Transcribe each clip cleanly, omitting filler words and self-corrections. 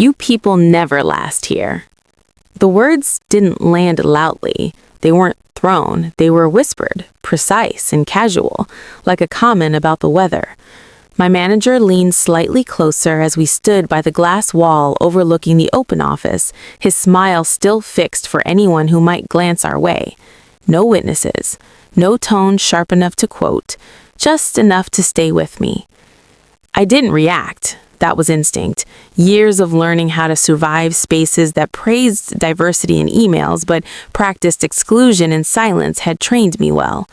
"You people never last here." The words didn't land loudly. They weren't thrown. They were whispered, precise and casual, like a comment about the weather. My manager leaned slightly closer as we stood by the glass wall overlooking the open office, his smile still fixed for anyone who might glance our way. No witnesses, no tone sharp enough to quote, just enough to stay with me. I didn't react. That was instinct. Years of learning how to survive spaces that praised diversity in emails but practiced exclusion in silence had trained me well.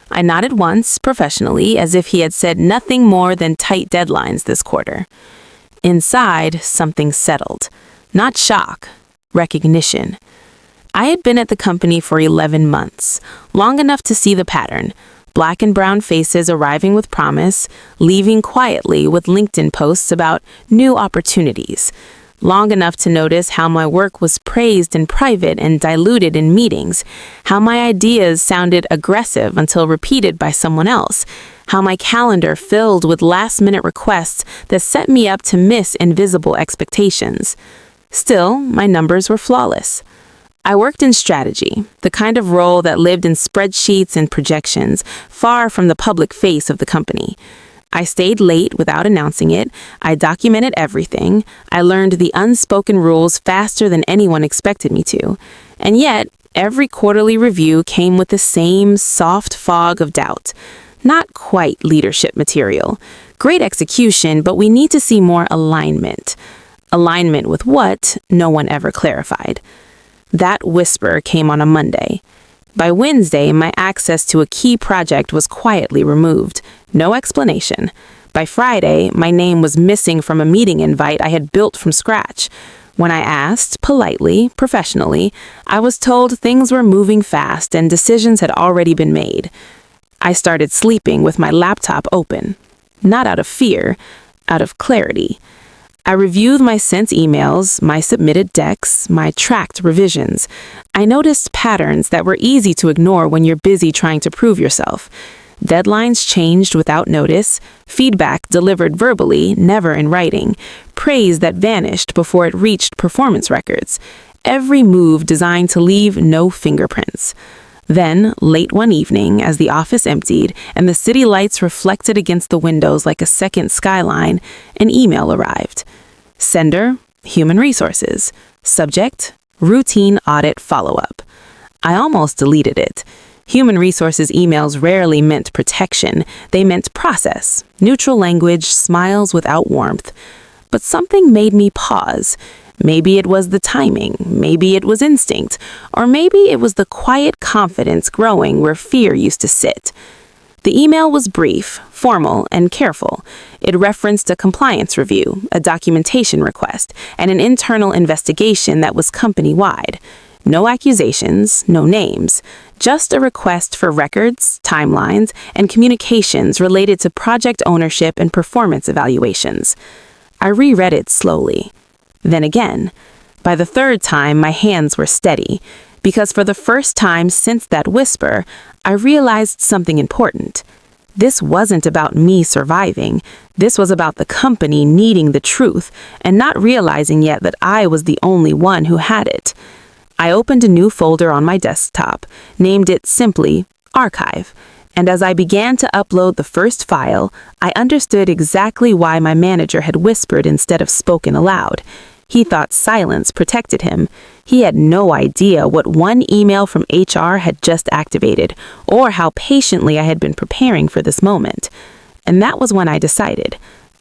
I nodded once, professionally, as if he had said nothing more than tight deadlines this quarter. Inside, something settled. Not shock, recognition. I had been at the company for 11 months, long enough to see the pattern. Black and brown faces arriving with promise, leaving quietly with LinkedIn posts about new opportunities. Long enough to notice how my work was praised in private and diluted in meetings, how my ideas sounded aggressive until repeated by someone else, how my calendar filled with last-minute requests that set me up to miss invisible expectations. Still, my numbers were flawless. I worked in strategy, the kind of role that lived in spreadsheets and projections, far from the public face of the company. I stayed late without announcing it. I documented everything. I learned the unspoken rules faster than anyone expected me to. And yet, every quarterly review came with the same soft fog of doubt. Not quite leadership material. Great execution, but we need to see more alignment. Alignment with what? No one ever clarified. That whisper came on a Monday. By Wednesday, my access to a key project was quietly removed. No explanation. By Friday, my name was missing from a meeting invite I had built from scratch. When I asked, politely, professionally, I was told things were moving fast and decisions had already been made. I started sleeping with my laptop open. Not out of fear, out of clarity. I reviewed my sent emails, my submitted decks, my tracked revisions. I noticed patterns that were easy to ignore when you're busy trying to prove yourself. Deadlines changed without notice, feedback delivered verbally, never in writing, praise that vanished before it reached performance records. Every move designed to leave no fingerprints. Then, late one evening, as the office emptied and the city lights reflected against the windows like a second skyline, an email arrived. Sender, Human Resources. Subject, Routine Audit Follow-up. I almost deleted it. Human Resources emails rarely meant protection. They meant process, neutral language, smiles without warmth. But something made me pause. Maybe it was the timing, maybe it was instinct, or maybe it was the quiet confidence growing where fear used to sit. The email was brief, formal, and careful. It referenced a compliance review, a documentation request, and an internal investigation that was company-wide. No accusations, no names, just a request for records, timelines, and communications related to project ownership and performance evaluations. I reread it slowly. Then again. By the third time, my hands were steady, because for the first time since that whisper, I realized something important. This wasn't about me surviving. This was about the company needing the truth and not realizing yet that I was the only one who had it. I opened a new folder on my desktop, named it simply Archive, and as I began to upload the first file, I understood exactly why my manager had whispered instead of spoken aloud. He thought silence protected him. He had no idea what one email from HR had just activated, or how patiently I had been preparing for this moment. And that was when I decided.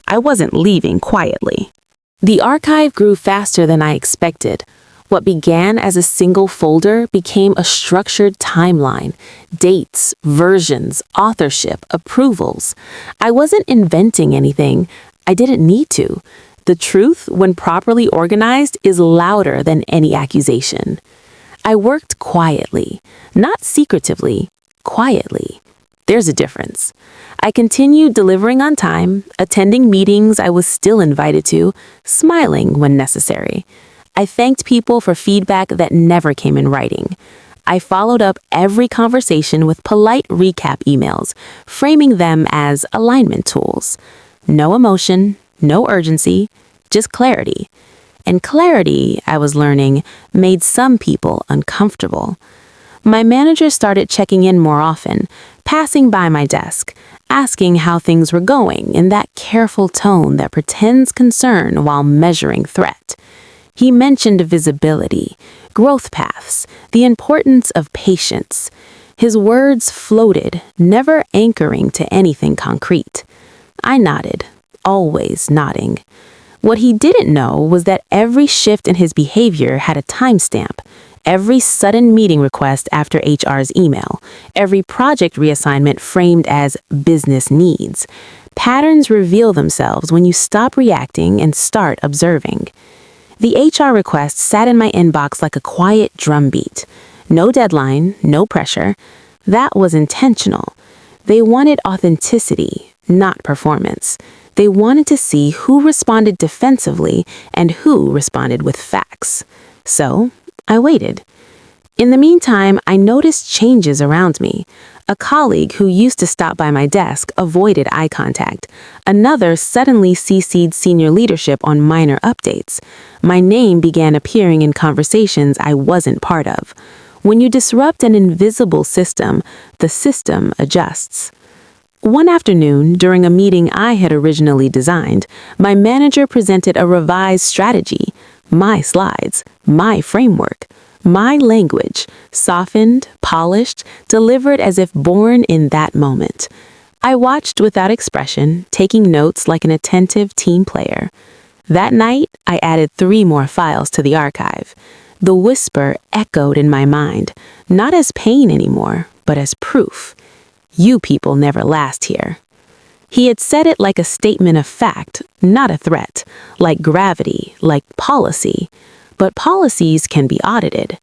I wasn't leaving quietly. The archive grew faster than I expected. What began as a single folder became a structured timeline. Dates, versions, authorship, approvals. I wasn't inventing anything. I didn't need to. The truth, when properly organized, is louder than any accusation. I worked quietly, not secretively, quietly. There's a difference. I continued delivering on time, attending meetings I was still invited to, smiling when necessary. I thanked people for feedback that never came in writing. I followed up every conversation with polite recap emails, framing them as alignment tools. No emotion, no urgency, just clarity. And clarity, I was learning, made some people uncomfortable. My manager started checking in more often, passing by my desk, asking how things were going in that careful tone that pretends concern while measuring threat. He mentioned visibility, growth paths, the importance of patience. His words floated, never anchoring to anything concrete. I nodded, always nodding. What he didn't know was that every shift in his behavior had a timestamp. Every sudden meeting request after HR's email, every project reassignment framed as business needs. Patterns reveal themselves when you stop reacting and start observing. The HR request sat in my inbox like a quiet drumbeat. No deadline, no pressure. That was intentional. They wanted authenticity, not performance. They wanted to see who responded defensively and who responded with facts. So, I waited. In the meantime, I noticed changes around me. A colleague who used to stop by my desk avoided eye contact. Another suddenly CC'd senior leadership on minor updates. My name began appearing in conversations I wasn't part of. When you disrupt an invisible system, the system adjusts. One afternoon, during a meeting I had originally designed, my manager presented a revised strategy. My slides, my framework, my language, softened, polished, delivered as if born in that moment. I watched without expression, taking notes like an attentive team player. That night, I added 3 more files to the archive. The whisper echoed in my mind, not as pain anymore, but as proof. You people never last here. He had said it like a statement of fact, not a threat, like gravity, like policy. But policies can be audited.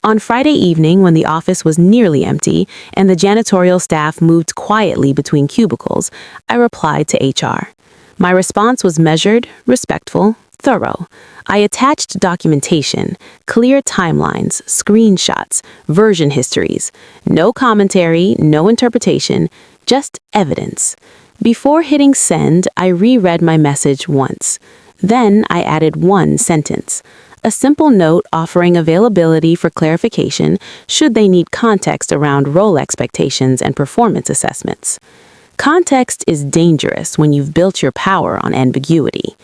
On Friday evening, when the office was nearly empty and the janitorial staff moved quietly between cubicles, I replied to HR. My response was measured, respectful, thorough. I attached documentation, clear timelines, screenshots, version histories. No commentary, no interpretation, just evidence. Before hitting send, I reread my message once. Then I added 1 sentence. A simple note offering availability for clarification should they need context around role expectations and performance assessments. Context is dangerous when you've built your power on ambiguity.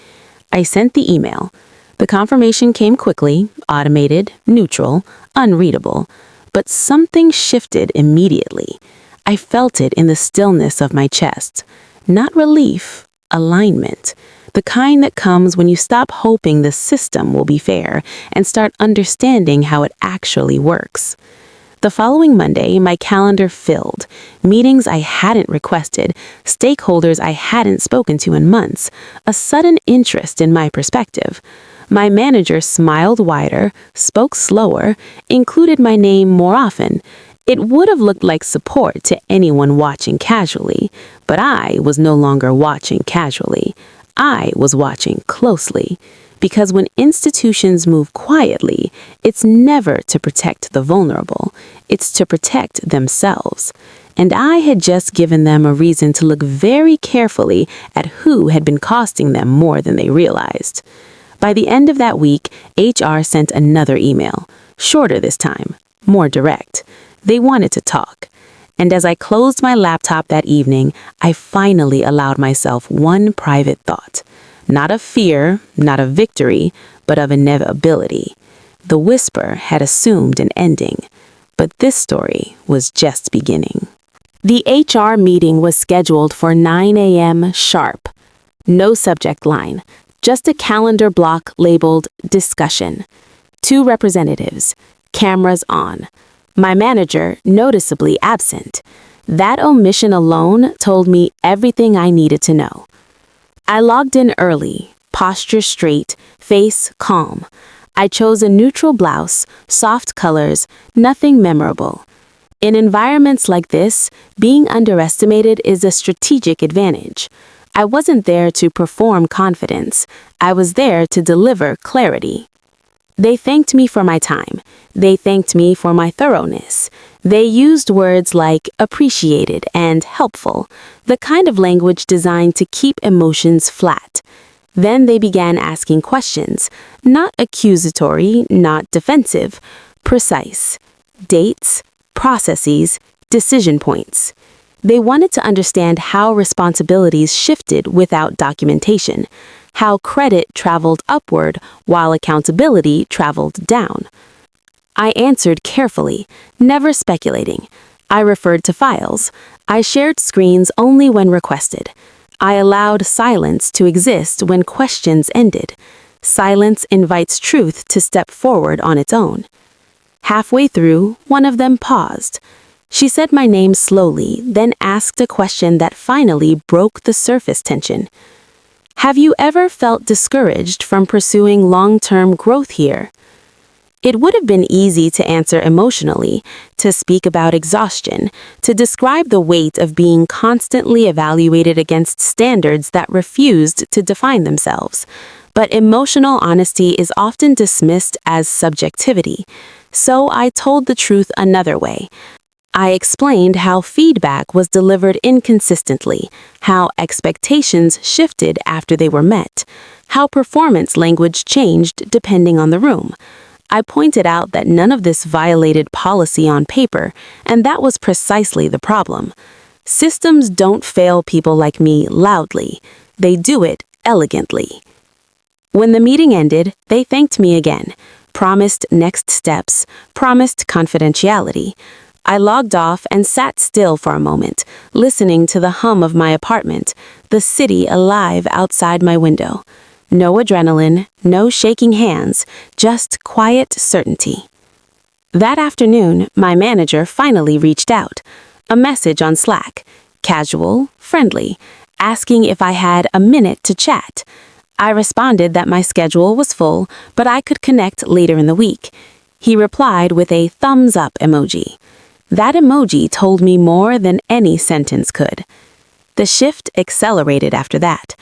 I sent the email. The confirmation came quickly, automated, neutral, unreadable. But something shifted immediately. I felt it in the stillness of my chest. Not relief, alignment. The kind that comes when you stop hoping the system will be fair and start understanding how it actually works. The following Monday, my calendar filled. Meetings I hadn't requested, stakeholders I hadn't spoken to in months, a sudden interest in my perspective. My manager smiled wider, spoke slower, included my name more often. It would have looked like support to anyone watching casually, but I was no longer watching casually. I was watching closely. Because when institutions move quietly, it's never to protect the vulnerable, it's to protect themselves. And I had just given them a reason to look very carefully at who had been costing them more than they realized. By the end of that week, HR sent another email, shorter this time, more direct. They wanted to talk. And as I closed my laptop that evening, I finally allowed myself one private thought. Not of fear, not of victory, but of inevitability. The whisper had assumed an ending, but this story was just beginning. The HR meeting was scheduled for 9 a.m. sharp. No subject line, just a calendar block labeled discussion. 2 representatives, cameras on. My manager noticeably absent. That omission alone told me everything I needed to know. I logged in early, posture straight, face calm. I chose a neutral blouse, soft colors, nothing memorable. In environments like this, being underestimated is a strategic advantage. I wasn't there to perform confidence. I was there to deliver clarity. They thanked me for my time. They thanked me for my thoroughness. They used words like appreciated and helpful, the kind of language designed to keep emotions flat. Then they began asking questions, not accusatory, not defensive, precise. Dates, processes, decision points. They wanted to understand how responsibilities shifted without documentation, how credit traveled upward while accountability traveled down. I answered carefully, never speculating. I referred to files. I shared screens only when requested. I allowed silence to exist when questions ended. Silence invites truth to step forward on its own. Halfway through, one of them paused. She said my name slowly, then asked a question that finally broke the surface tension. Have you ever felt discouraged from pursuing long-term growth here? It would have been easy to answer emotionally, to speak about exhaustion, to describe the weight of being constantly evaluated against standards that refused to define themselves. But emotional honesty is often dismissed as subjectivity. So I told the truth another way. I explained how feedback was delivered inconsistently, how expectations shifted after they were met, how performance language changed depending on the room. I pointed out that none of this violated policy on paper, and that was precisely the problem. Systems don't fail people like me loudly. They do it elegantly. When the meeting ended, they thanked me again, promised next steps, promised confidentiality. I logged off and sat still for a moment, listening to the hum of my apartment, the city alive outside my window. No adrenaline, no shaking hands, just quiet certainty. That afternoon, my manager finally reached out. A message on Slack, casual, friendly, asking if I had a minute to chat. I responded that my schedule was full, but I could connect later in the week. He replied with a thumbs up emoji. That emoji told me more than any sentence could. The shift accelerated after that.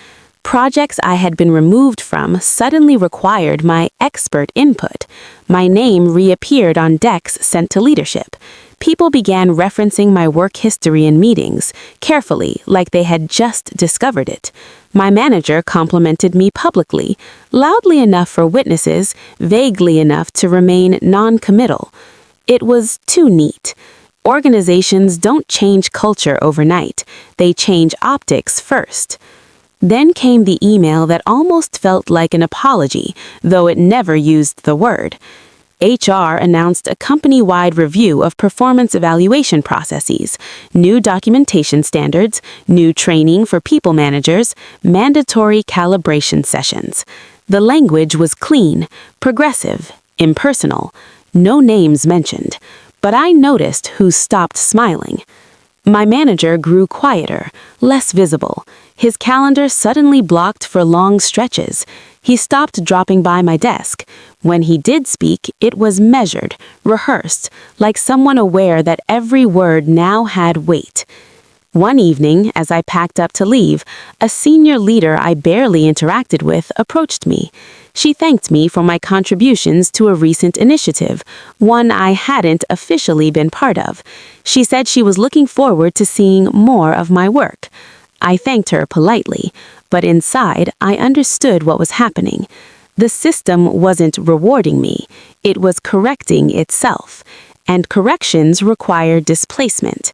Projects I had been removed from suddenly required my expert input. My name reappeared on decks sent to leadership. People began referencing my work history in meetings, carefully, like they had just discovered it. My manager complimented me publicly, loudly enough for witnesses, vaguely enough to remain non-committal. It was too neat. Organizations don't change culture overnight. They change optics first. Then came the email that almost felt like an apology, though it never used the word. HR announced a company-wide review of performance evaluation processes, new documentation standards, new training for people managers, mandatory calibration sessions. The language was clean, progressive, impersonal, no names mentioned. But I noticed who stopped smiling. My manager grew quieter, less visible. His calendar suddenly blocked for long stretches. He stopped dropping by my desk. When he did speak, it was measured, rehearsed, like someone aware that every word now had weight. One evening, as I packed up to leave, a senior leader I barely interacted with approached me. She thanked me for my contributions to a recent initiative, one I hadn't officially been part of. She said she was looking forward to seeing more of my work. I thanked her politely, but inside I understood what was happening. The system wasn't rewarding me, it was correcting itself, and corrections require displacement.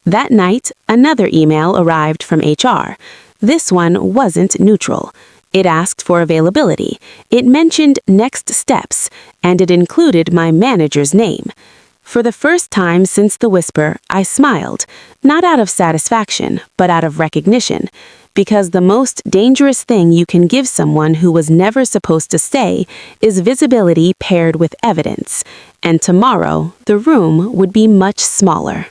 That night, another email arrived from HR. This one wasn't neutral. It asked for availability, it mentioned next steps, and it included my manager's name. For the first time since the whisper, I smiled, not out of satisfaction, but out of recognition, because the most dangerous thing you can give someone who was never supposed to stay is visibility paired with evidence, and tomorrow the room would be much smaller.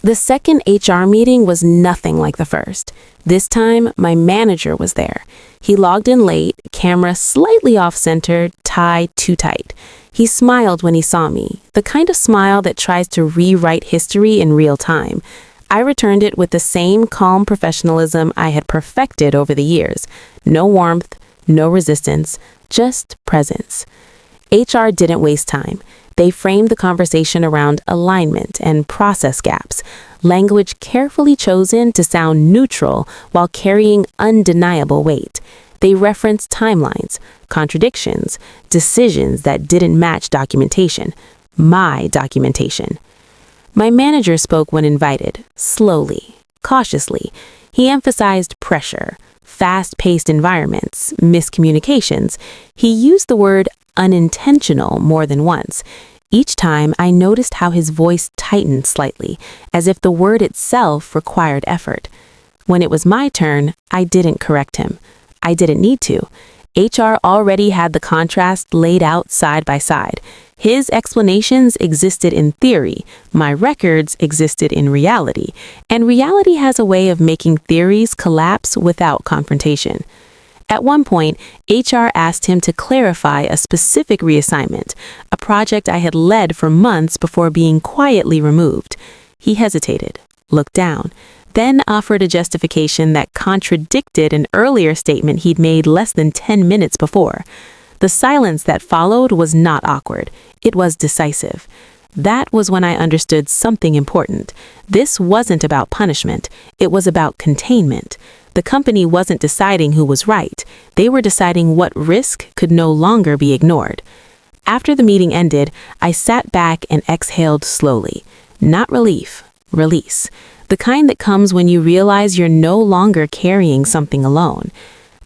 The second HR meeting was nothing like the first. This time, my manager was there. He logged in late, camera slightly off-center, tie too tight. He smiled when he saw me, the kind of smile that tries to rewrite history in real time. I returned it with the same calm professionalism I had perfected over the years. No warmth, no resistance, just presence. HR didn't waste time. They framed the conversation around alignment and process gaps, language carefully chosen to sound neutral while carrying undeniable weight. They referenced timelines, contradictions, decisions that didn't match documentation. My documentation. My manager spoke when invited, slowly, cautiously. He emphasized pressure, fast-paced environments, miscommunications. He used the word unintentional more than once. Each time, I noticed how his voice tightened slightly, as if the word itself required effort. When it was my turn, I didn't correct him. I didn't need to. HR already had the contrast laid out side by side. His explanations existed in theory, my records existed in reality, and reality has a way of making theories collapse without confrontation. At one point, HR asked him to clarify a specific reassignment, a project I had led for months before being quietly removed. He hesitated, looked down, then offered a justification that contradicted an earlier statement he'd made less than 10 minutes before. The silence that followed was not awkward. It was decisive. That was when I understood something important. This wasn't about punishment. It was about containment. The company wasn't deciding who was right. They were deciding what risk could no longer be ignored. After the meeting ended, I sat back and exhaled slowly. Not relief, release. The kind that comes when you realize you're no longer carrying something alone.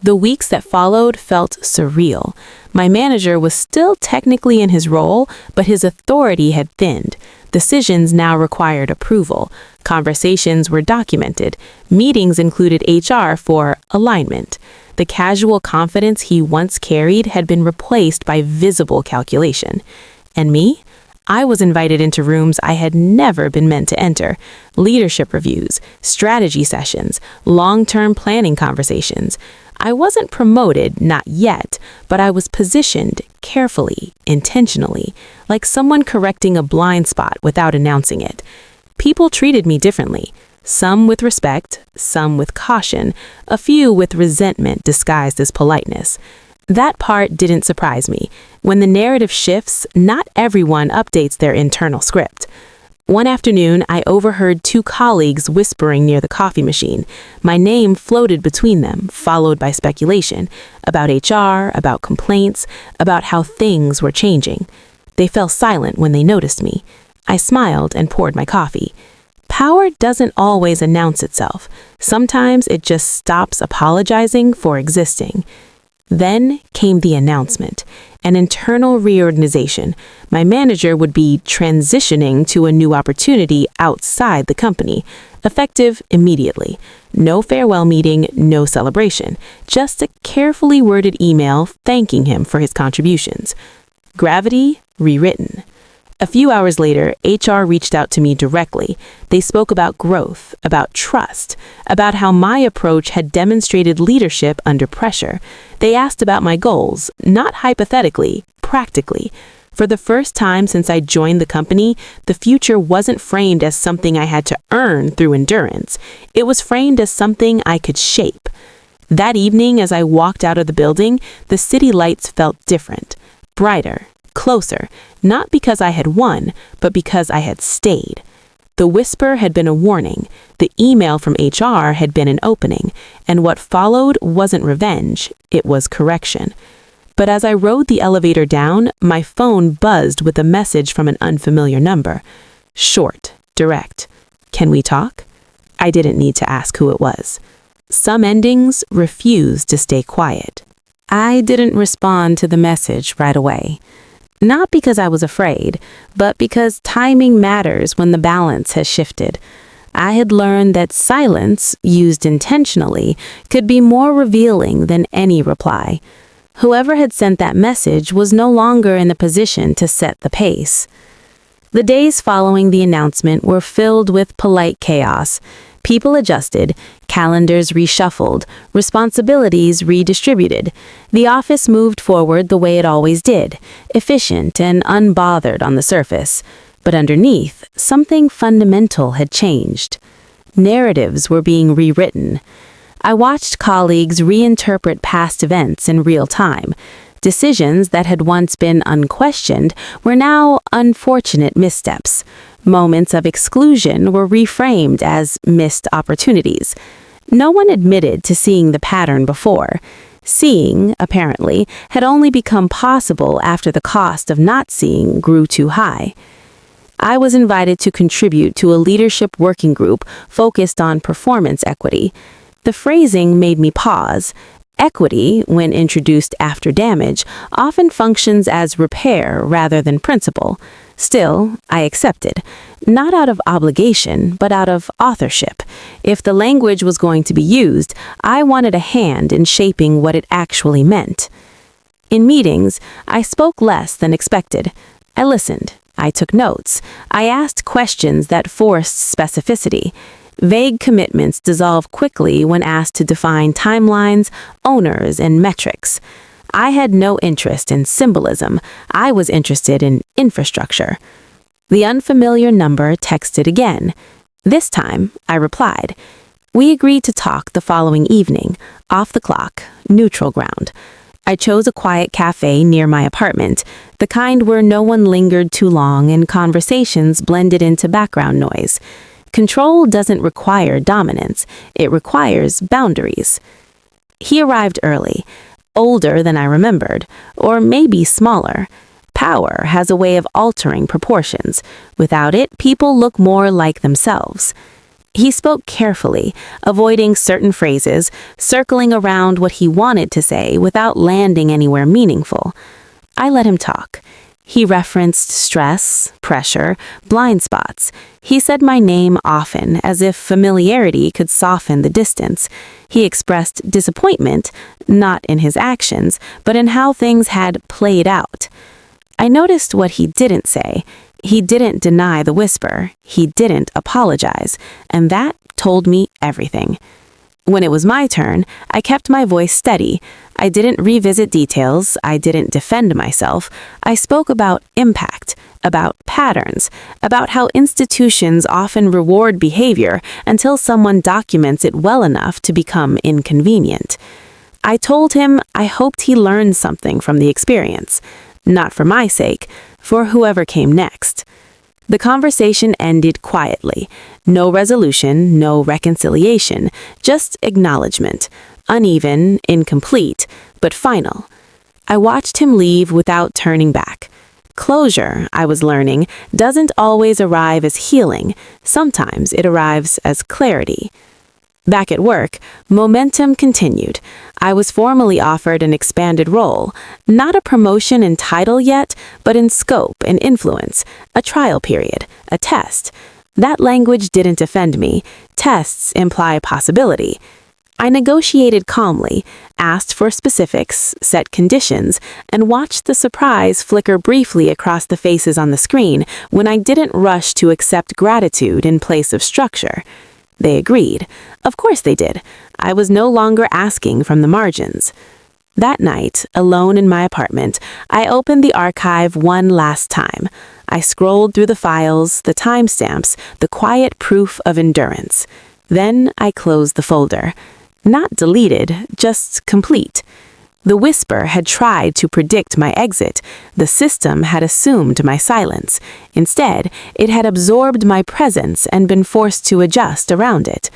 The weeks that followed felt surreal. My manager was still technically in his role, but his authority had thinned. Decisions now required approval. Conversations were documented. Meetings included HR for alignment. The casual confidence he once carried had been replaced by visible calculation. And me? I was invited into rooms I had never been meant to enter. Leadership reviews, strategy sessions, long-term planning conversations. I wasn't promoted, not yet, but I was positioned carefully, intentionally, like someone correcting a blind spot without announcing it. People treated me differently, some with respect, some with caution, a few with resentment disguised as politeness. That part didn't surprise me. When the narrative shifts, not everyone updates their internal script. One afternoon, I overheard two colleagues whispering near the coffee machine. My name floated between them, followed by speculation about HR, about complaints, about how things were changing. They fell silent when they noticed me. I smiled and poured my coffee. Power doesn't always announce itself. Sometimes it just stops apologizing for existing. Then came the announcement, an internal reorganization. My manager would be transitioning to a new opportunity outside the company, effective immediately. No farewell meeting, no celebration, just a carefully worded email thanking him for his contributions. Gravity rewritten. A few hours later, HR reached out to me directly. They spoke about growth, about trust, about how my approach had demonstrated leadership under pressure. They asked about my goals, not hypothetically, practically. For the first time since I joined the company, the future wasn't framed as something I had to earn through endurance. It was framed as something I could shape. That evening, as I walked out of the building, the city lights felt different, brighter, closer, not because I had won, but because I had stayed. The whisper had been a warning, the email from HR had been an opening, and what followed wasn't revenge, it was correction. But as I rode the elevator down, my phone buzzed with a message from an unfamiliar number. Short, direct. Can we talk? I didn't need to ask who it was. Some endings refused to stay quiet. I didn't respond to the message right away. Not because I was afraid, but because timing matters when the balance has shifted. I had learned that silence, used intentionally, could be more revealing than any reply. Whoever had sent that message was no longer in the position to set the pace. The days following the announcement were filled with polite chaos. People adjusted, calendars reshuffled, responsibilities redistributed. The office moved forward the way it always did, efficient and unbothered on the surface. But underneath, something fundamental had changed. Narratives were being rewritten. I watched colleagues reinterpret past events in real time. Decisions that had once been unquestioned were now unfortunate missteps. Moments of exclusion were reframed as missed opportunities. No one admitted to seeing the pattern before. Seeing, apparently, had only become possible after the cost of not seeing grew too high. I was invited to contribute to a leadership working group focused on performance equity. The phrasing made me pause. Equity, when introduced after damage, often functions as repair rather than principle. Still, I accepted, not out of obligation, but out of authorship. If the language was going to be used, I wanted a hand in shaping what it actually meant. In meetings, I spoke less than expected. I listened. I took notes. I asked questions that forced specificity. Vague commitments dissolve quickly when asked to define timelines, owners, and metrics. I had no interest in symbolism. I was interested in infrastructure. The unfamiliar number texted again. This time, I replied. We agreed to talk the following evening, off the clock, neutral ground. I chose a quiet cafe near my apartment, the kind where no one lingered too long and conversations blended into background noise. Control doesn't require dominance, it requires boundaries. He arrived early, older than I remembered, or maybe smaller. Power has a way of altering proportions. Without it, people look more like themselves. He spoke carefully, avoiding certain phrases, circling around what he wanted to say without landing anywhere meaningful. I let him talk. He referenced stress, pressure, blind spots. He said my name often, as if familiarity could soften the distance. He expressed disappointment, not in his actions, but in how things had played out. I noticed what he didn't say. He didn't deny the whisper. He didn't apologize. And that told me everything. When it was my turn, I kept my voice steady. I didn't revisit details. I didn't defend myself. I spoke about impact, about patterns, about how institutions often reward behavior until someone documents it well enough to become inconvenient. I told him I hoped he learned something from the experience. Not for my sake, for whoever came next. The conversation ended quietly. No resolution, no reconciliation, just acknowledgement. Uneven, incomplete, but final. I watched him leave without turning back. Closure, I was learning, doesn't always arrive as healing. Sometimes it arrives as clarity. Back at work, momentum continued. I was formally offered an expanded role, not a promotion in title yet, but in scope and influence, a trial period, a test. That language didn't offend me. Tests imply possibility. I negotiated calmly, asked for specifics, set conditions, and watched the surprise flicker briefly across the faces on the screen when I didn't rush to accept gratitude in place of structure. They agreed. Of course they did. I was no longer asking from the margins. That night, alone in my apartment, I opened the archive one last time. I scrolled through the files, the timestamps, the quiet proof of endurance. Then I closed the folder. Not deleted, just complete. The whisper had tried to predict my exit. The system had assumed my silence. Instead, it had absorbed my presence and been forced to adjust around it.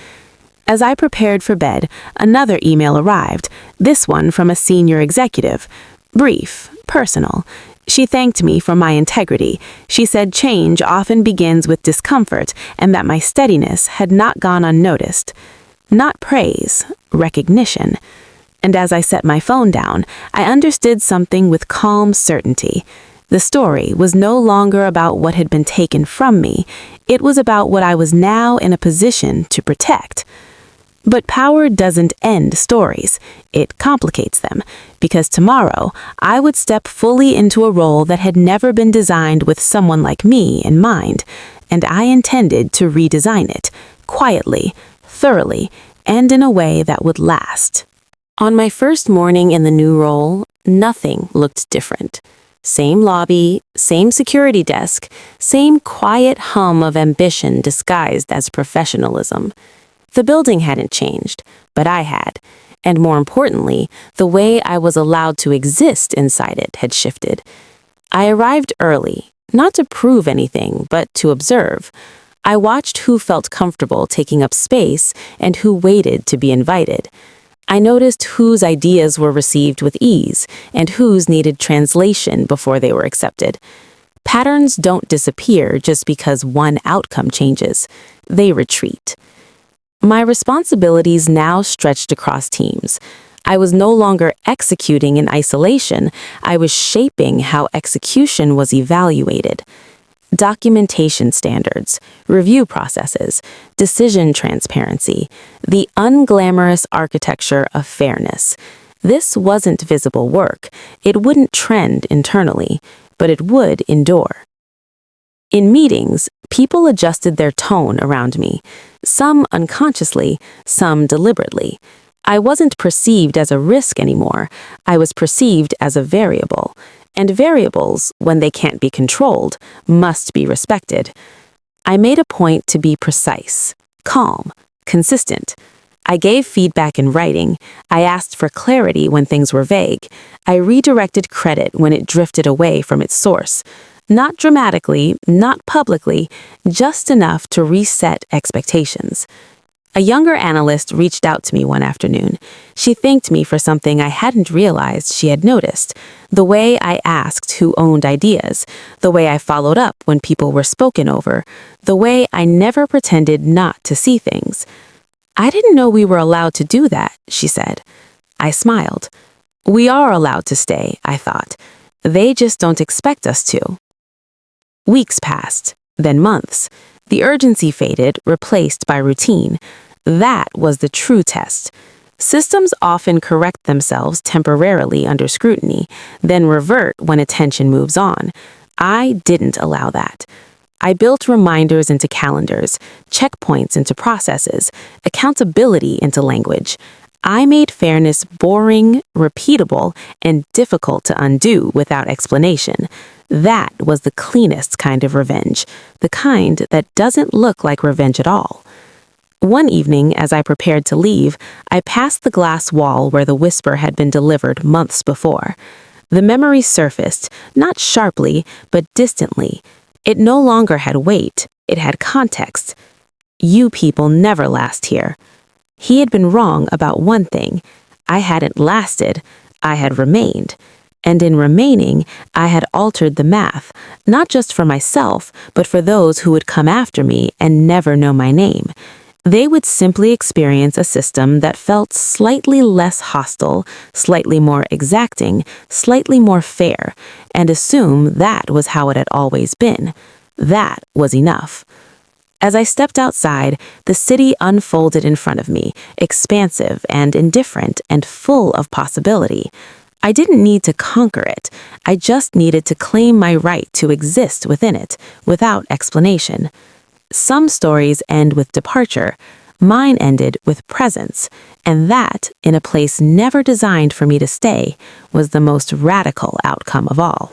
As I prepared for bed, another email arrived, this one from a senior executive. Brief, personal. She thanked me for my integrity. She said change often begins with discomfort and that my steadiness had not gone unnoticed. Not praise, recognition. And as I set my phone down, I understood something with calm certainty. The story was no longer about what had been taken from me. It was about what I was now in a position to protect. But power doesn't end stories. It complicates them, because tomorrow I would step fully into a role that had never been designed with someone like me in mind, and I intended to redesign it, quietly, thoroughly, and in a way that would last. On my first morning in the new role, nothing looked different. Same lobby, same security desk, same quiet hum of ambition disguised as professionalism. The building hadn't changed, but I had. And more importantly, the way I was allowed to exist inside it had shifted. I arrived early, not to prove anything, but to observe. I watched who felt comfortable taking up space and who waited to be invited. I noticed whose ideas were received with ease and whose needed translation before they were accepted. Patterns don't disappear just because one outcome changes. They retreat. My responsibilities now stretched across teams. I was no longer executing in isolation. I was shaping how execution was evaluated. Documentation standards, review processes, decision transparency, the unglamorous architecture of fairness. This wasn't visible work. It wouldn't trend internally, but it would endure. In meetings, people adjusted their tone around me, some unconsciously, some deliberately. I wasn't perceived as a risk anymore. I was perceived as a variable. And variables, when they can't be controlled, must be respected. I made a point to be precise, calm, consistent. I gave feedback in writing. I asked for clarity when things were vague. I redirected credit when it drifted away from its source. Not dramatically, not publicly, just enough to reset expectations. A younger analyst reached out to me one afternoon. She thanked me for something I hadn't realized she had noticed: the way I asked who owned ideas, the way I followed up when people were spoken over, the way I never pretended not to see things. "I didn't know we were allowed to do that," she said. I smiled. "We are allowed to stay," I thought. "They just don't expect us to." Weeks passed, then months. The urgency faded, replaced by routine. That was the true test. Systems often correct themselves temporarily under scrutiny, then revert when attention moves on. I didn't allow that. I built reminders into calendars, checkpoints into processes, accountability into language. I made fairness boring, repeatable, and difficult to undo without explanation. That was the cleanest kind of revenge, the kind that doesn't look like revenge at all. One evening, as I prepared to leave, I passed the glass wall where the whisper had been delivered months before. The memory surfaced, not sharply, but distantly. It no longer had weight, it had context. "You people never last here." He had been wrong about one thing. I hadn't lasted, I had remained. And in remaining, I had altered the math, not just for myself, but for those who would come after me and never know my name. They would simply experience a system that felt slightly less hostile, slightly more exacting, slightly more fair, and assume that was how it had always been. That was enough. As I stepped outside, the city unfolded in front of me, expansive and indifferent and full of possibility. I didn't need to conquer it. I just needed to claim my right to exist within it, without explanation. Some stories end with departure. Mine ended with presence, and that, in a place never designed for me to stay, was the most radical outcome of all.